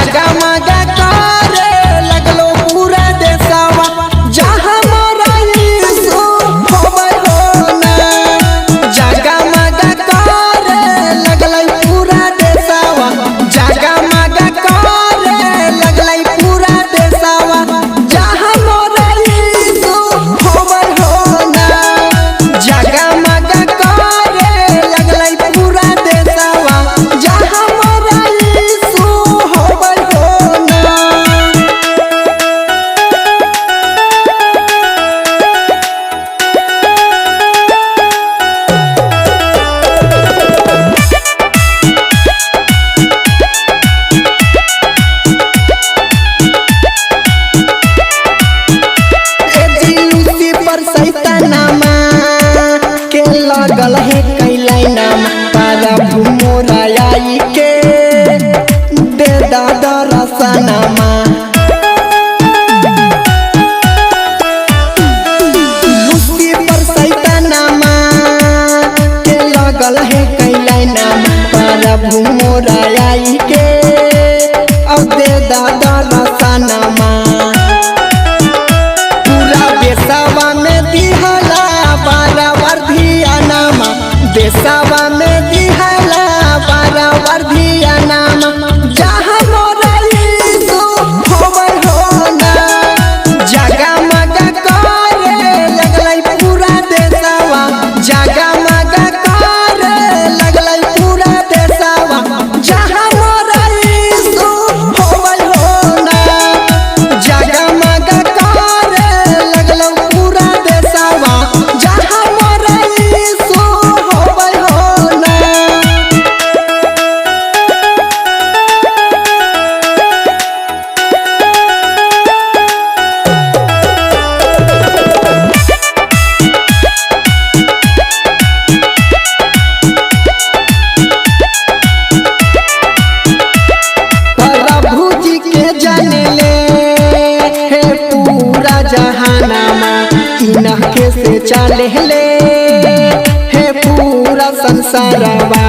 जगमगा करे लगलो पूरा देशवा जहाँ मोरा यीशु होवे हो ना। जगमगा करे लगलै पूरा देशवा जगमगा करे लगलै पूरा देशवा जहाँ मोरा यीशु होवे हो ना। जगमगा करे लगलै पूरा देशवा जहाँ मोरा यीशु होवे हो ना। पर सैतानमा के लगल है कैलै नामा प्रभु मोरा आई के दे दादा रसनामा। लूसी पर सैतानमा के लगल है कैलै नामा प्रभु मोरा आई के अब दे दादा रसनामा। देशवा में दिहला बराबर धियानामा देशवा में दिहला बराबर धियानामा जहाँ मोरा यीशु होवे हो ना। जगमगा करे लगलै पूरा देशवा जगमगा करे लगलै पूरा देशवा जहाँ मोरा यीशु होवे हो ना। जगमगा करे लगलो पूरा देशवा जहाँ मोरा यीशु होवे हो ना। प्रभु जी के जाने ले हे पूरा जहानामा इनके से चले ले हे पूरा संसारवा।